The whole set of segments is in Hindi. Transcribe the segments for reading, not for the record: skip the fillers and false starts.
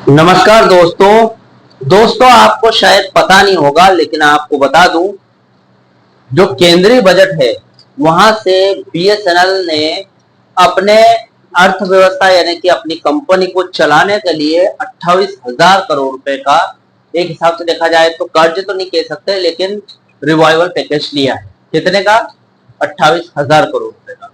नमस्कार दोस्तों आपको शायद पता नहीं होगा लेकिन आपको बता दूं, जो केंद्रीय बजट है वहां से बीएसएनएल ने अपने अर्थव्यवस्था यानी कि अपनी कंपनी को चलाने के लिए 28,000 करोड़ रुपए का, एक हिसाब से देखा जाए तो कर्ज तो नहीं कह सकते लेकिन रिवाइवल पैकेज लिया है। कितने का? 28,000 करोड़ रुपए का।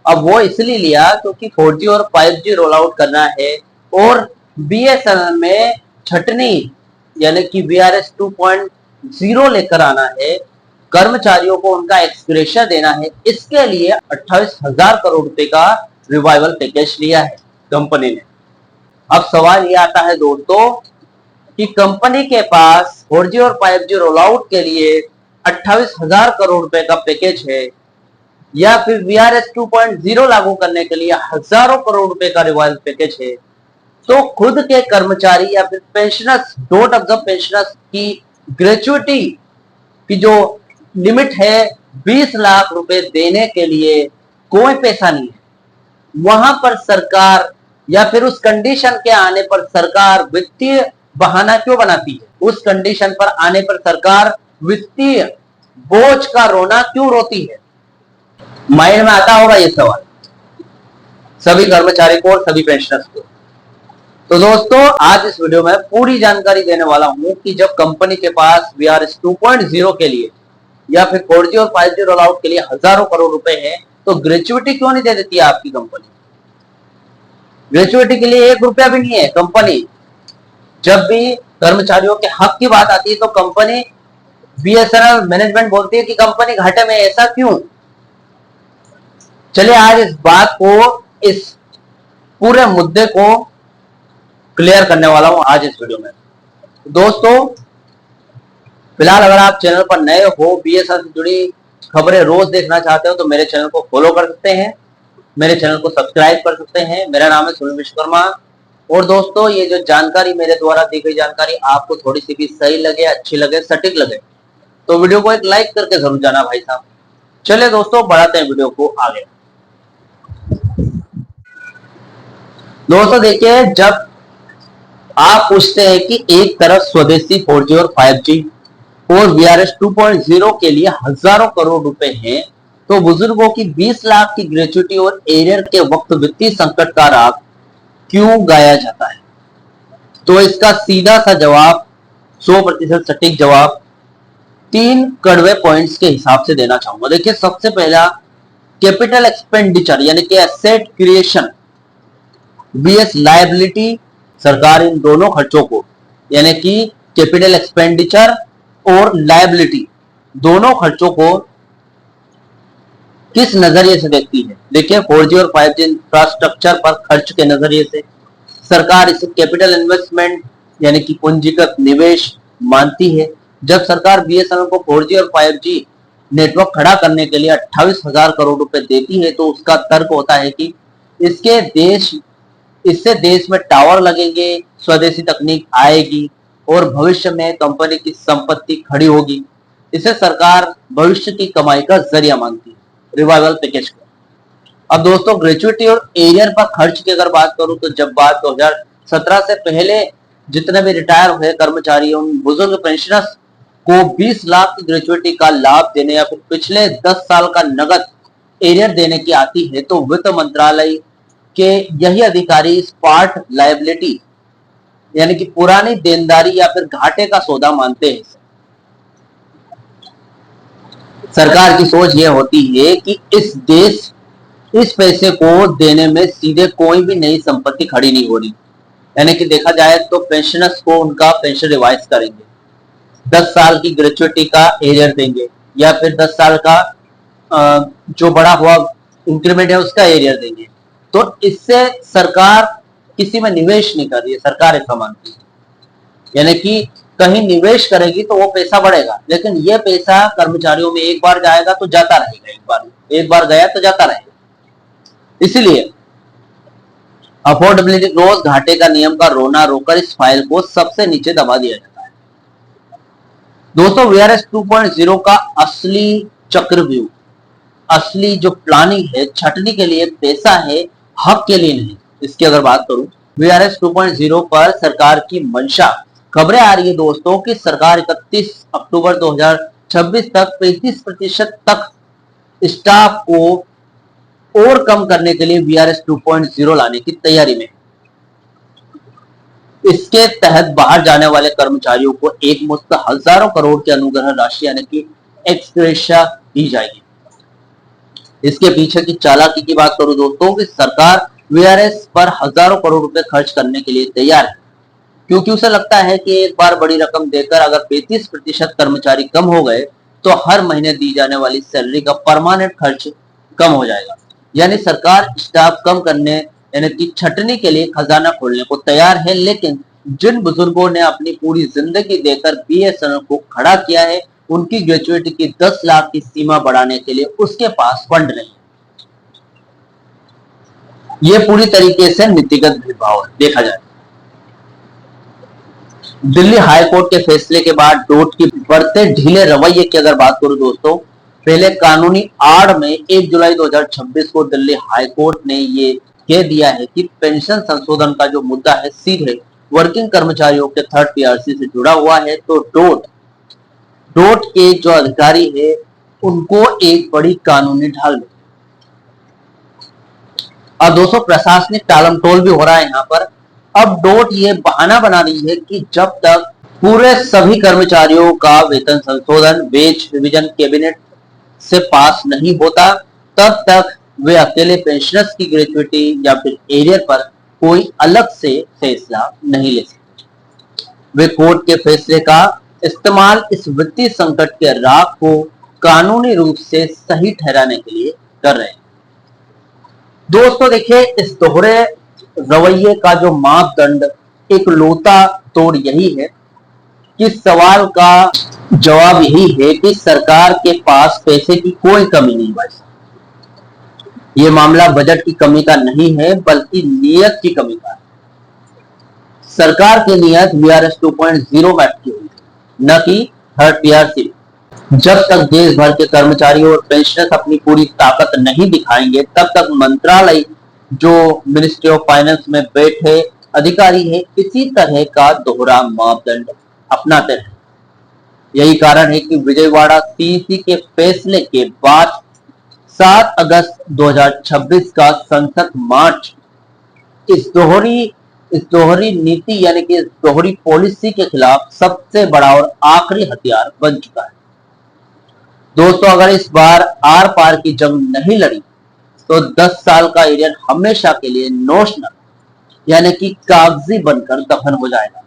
अब वो इसलिए लिया क्योंकि 4G और 5G रोल आउट करना है और बीएसएनएल में छटनी यानी कि वीआरएस 2.0 लेकर आना है, कर्मचारियों को उनका एक्सग्रेशिया देना है। इसके लिए 28,000 करोड़ रुपए का रिवाइवल पैकेज लिया है कंपनी ने। अब सवाल ये आता है दोस्तों कि कंपनी के पास 4G और 5G रोल आउट के लिए 28,000 करोड़ रुपए का पैकेज है या फिर वीआरएस 2.0 लागू करने के लिए हजारों करोड़ रुपए का रिवाइवल पैकेज है, तो खुद के कर्मचारी या फिर pensioners, dot of the pensioners की ग्रेचुइटी की जो लिमिट है 20 लाख रुपए देने के लिए कोई पैसा नहीं है। वहां पर सरकार या फिर उस कंडीशन के आने पर सरकार वित्तीय बहाना क्यों बनाती है? उस कंडीशन पर आने पर सरकार वित्तीय बोझ का रोना क्यों रोती है? माइंड में आता होगा ये सवाल सभी कर्मचारी को और सभी पेंशनर्स को। तो दोस्तों आज इस वीडियो में पूरी जानकारी देने वाला हूं कि जब कंपनी के पास वीआरएस 2.0 के लिए या फिर 4G और 5G रोल आउट के लिए हजारों करोड़ रुपए हैं, तो ग्रेचुइटी क्यों नहीं दे देती है आपकी कंपनी? ग्रेचुइटी के लिए 1 रुपया भी नहीं है कंपनी। जब भी कर्मचारियों के हक की बात आती है तो कंपनी, बीएसएनएल मैनेजमेंट बोलती है कि कंपनी घाटे में, ऐसा क्यों? चलिए आज इस बात को, इस पूरे मुद्दे को क्लियर करने वाला हूं आज इस वीडियो में। दोस्तों फिलहाल अगर आप चैनल पर नए हो, बीएसएनएल से जुड़ी खबरें रोज देखना चाहते हो तो मेरे चैनल को फॉलो कर सकते हैं, मेरे चैनल को सब्सक्राइब कर सकते हैं। मेरा नाम है सुनील विश्वकर्मा। और दोस्तों ये जो जानकारी मेरे द्वारा दी गई जानकारी आपको थोड़ी सी भी सही लगे, अच्छी लगे, सटीक लगे तो वीडियो को एक लाइक करके जरूर जाना भाई साहब। चलिए दोस्तों बढ़ाते हैं वीडियो को आगे। दोस्तों देखिए, जब आप पूछते हैं कि एक तरफ स्वदेशी 4G और 5G और वीआरएस 2.0 के लिए हजारों करोड़ रुपए हैं, तो बुजुर्गों की 20 लाख की ग्रेचुइटी और एरियर के वक्त वित्तीय संकट का राग क्यों गाया जाता है? तो इसका सीधा सा जवाब, 100% सटीक जवाब 3 कड़वे पॉइंट्स के हिसाब से देना चाहूंगा। देखिए सबसे पहला, कैपिटल एक्सपेंडिचर यानी कि एसेट क्रिएशन बीएस लायबिलिटी। सरकार इन दोनों खर्चों को यानी कि कैपिटल एक्सपेंडिचर और लायबिलिटी दोनों खर्चों को किस नजरिए से देखती है? देखिए 4G और 5G इंफ्रास्ट्रक्चर पर खर्च के नजरिए से सरकार इसे कैपिटल इन्वेस्टमेंट यानी कि पूंजीगत निवेश मानती है। जब सरकार बीएसएनएल को 4G और 5G नेटवर्क खड़ा करने के लिए 28,000 करोड़ रुपए देती है तो उसका तर्क होता है कि इससे देश में टावर लगेंगे, स्वदेशी तकनीक आएगी और भविष्य में कंपनी की संपत्ति खड़ी होगी। इसे सरकार भविष्य की कमाई का जरिया मानती है रिवाइवल पैकेज को। अब दोस्तों ग्रेचुइटी और एरियर पर खर्च की अगर बात करूं तो जब बात 2017 से पहले जितने भी रिटायर हुए कर्मचारी, उन बुजुर्ग पेंशनर्स को 20 लाख की ग्रेचुइटी का लाभ देने या फिर पिछले 10 साल का नगद एरियर देने की आती है तो वित्त मंत्रालय के यही अधिकारी स्पार्ट लायबिलिटी यानी कि पुरानी देनदारी या फिर घाटे का सौदा मानते हैं। सरकार की सोच यह होती है कि इस पैसे को देने में सीधे कोई भी नई संपत्ति खड़ी नहीं हो रही, यानी कि देखा जाए तो पेंशनर्स को उनका पेंशन रिवाइज करेंगे, 10 साल की ग्रेचुइटी का एरियर देंगे या फिर 10 साल का जो बड़ा हुआ इंक्रीमेंट है उसका एरियर देंगे। तो इससे सरकार किसी में निवेश नहीं कर रही है, सरकार ऐसा मानती है। यानी कि कहीं निवेश करेगी तो वो पैसा बढ़ेगा, लेकिन ये पैसा कर्मचारियों में एक बार जाएगा तो जाता रहेगा, एक बार गया तो जाता रहेगा। इसलिए अफोर्डेबिलिटी क्लोज, घाटे का नियम का रोना रोकर इस फाइल को सबसे नीचे दबा दिया जाता है। दोस्तों वीआरएस 2.0 का असली चक्रव्यूह, असली जो प्लानिंग है, छटनी के लिए पैसा है, हक के लिए नहीं। इसकी अगर बात करूं, वीआरएस 2.0 पर सरकार की मंशा। खबरें आ रही है दोस्तों कि सरकार 31 अक्टूबर 2026 तक 35% तक स्टाफ को और कम करने के लिए वीआरएस 2.0 लाने की तैयारी में। इसके तहत बाहर जाने वाले कर्मचारियों को एक मुश्त हजारों करोड़ की अनुग्रह राशि यानी कि एक्स ग्रेशिया दी जाएगी। इसके पीछे की चालाकी की बात करूं दोस्तों कि सरकार वीआरएस पर हजारों करोड़ रुपए खर्च करने के लिए तैयार है, क्योंकि उसे लगता है कि एक बार बड़ी रकम देकर अगर 35% कर्मचारी कम हो गए तो हर महीने दी जाने वाली सैलरी का परमानेंट खर्च कम हो जाएगा। यानी सरकार स्टाफ कम करने यानी कि छटनी के लिए खजाना खोलने को तैयार है, लेकिन जिन बुजुर्गों ने अपनी पूरी जिंदगी देकर बीएसएनएल को खड़ा किया है, उनकी ग्रेजुएटी की 10 लाख की सीमा बढ़ाने के लिए उसके पास फंड नहीं है। ये पूरी तरीके से नीतिगत भेदभाव है देखा जाए। दिल्ली हाईकोर्ट के फैसले के बाद डोट की बढ़ते ढीले रवैये की अगर बात करूं दोस्तों, पहले कानूनी आड़ में 1 जुलाई 2026 को दिल्ली हाईकोर्ट ने ये कह दिया है कि पेंशन संशोधन का जो मुद्दा है सीधे वर्किंग कर्मचारियों के थर्ड पीआरसी से जुड़ा हुआ है, तो डोट के जो अधिकारी है उनको एक बड़ी कानूनी ढाल मिली। अब दोस्तों प्रशासनिक टालमटोल भी हो रहा है यहाँ पर। अब डोट ये बहाना बना रही है कि जब तक पूरे सभी कर्मचारियों का वेतन संशोधन वेज रिवीजन कैबिनेट से पास नहीं होता, तब तक वे अकेले पेंशनर्स की ग्रेजुएटी या फिर एरियर पर कोई अलग से फैसला नहीं ले सकते। वे कोर्ट के फैसले का इस्तेमाल इस वित्तीय संकट के राह को कानूनी रूप से सही ठहराने के लिए कर रहे हैं। दोस्तों देखिए, इस दोहरे रवैये का जो मापदंड एक लोता तोड़ यही है कि सवाल का जवाब यही है कि सरकार के पास पैसे की कोई कमी नहीं भाई। ये मामला बजट की कमी का नहीं है बल्कि नियत की कमी का है। सरकार की नियत वीआरएस 2.0 में अटकी हुई न कि थर्ड पीआरसी। जब तक देश भर के कर्मचारी और पेंशनर्स अपनी पूरी ताकत नहीं दिखाएंगे, तब तक मंत्रालय जो मिनिस्ट्री ऑफ फाइनेंस में बैठे अधिकारी है इसी तरह का दोहरा मापदंड अपनाते हैं। यही कारण है कि विजयवाड़ा सीईसी के फैसले के बाद 7 अगस्त 2026 का संसद मार्च इस दोहरी नीति यानी कि इस दोहरी पॉलिसी के खिलाफ सबसे बड़ा और आखिरी हथियार बन चुका है। दोस्तों अगर इस बार आर पार की जंग नहीं लड़ी तो 10 साल का एरियर हमेशा के लिए नोशनल यानी कि कागजी बनकर दफन हो जाएगा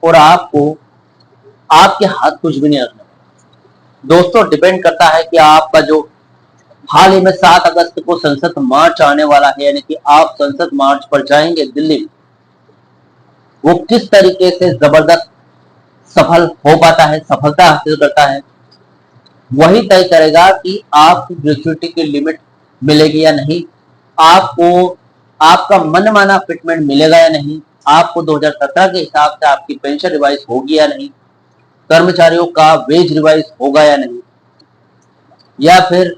और आपको आपके हाथ कुछ भी नहीं रखना। दोस्तों डिपेंड करता है कि आपका जो हाल ही में 7 अगस्त को संसद मार्च आने वाला है, यानी कि आप संसद मार्च पर जाएंगे दिल्ली में, वो किस तरीके से जबरदस्त सफल हो पाता है, सफलता हासिल करता है, वही तय करेगा कि आपकी ग्रेजुएटी की लिमिट मिलेगी या नहीं, आपको आपका मनमाना फिटमेंट मिलेगा या नहीं, आपको 2017 के हिसाब से आपकी पेंशन रिवाइज होगी या नहीं, कर्मचारियों का वेज रिवाइज होगा या नहीं, या फिर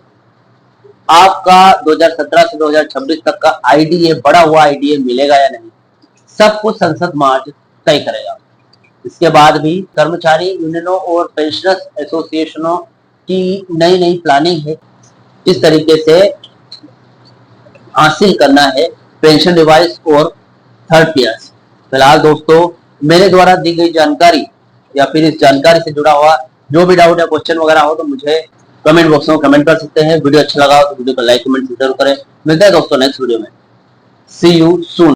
आपका 2017 से 2026 तक का आईडीए बढ़ा हुआ आईडीए मिलेगा या नहीं, सब कुछ संसद मार्च तय करेगा। इसके बाद भी कर्मचारी यूनियनों और पेंशनर्स एसोसिएशनों की नई प्लानिंग है किस तरीके से हासिल करना है पेंशन रिवाइज और थर्ड पीआरसी। फिलहाल दोस्तों मेरे द्वारा दी गई जानकारी या फिर इस जानकारी से जुड़ा हुआ जो भी डाउट या क्वेश्चन वगैरह हो तो मुझे कमेंट बॉक्स में कमेंट कर सकते हैं। वीडियो अच्छा लगा हो तो वीडियो को लाइक कमेंट जरूर करें। मिलता है दोस्तों नेक्स्ट वीडियो में। सी यू सून।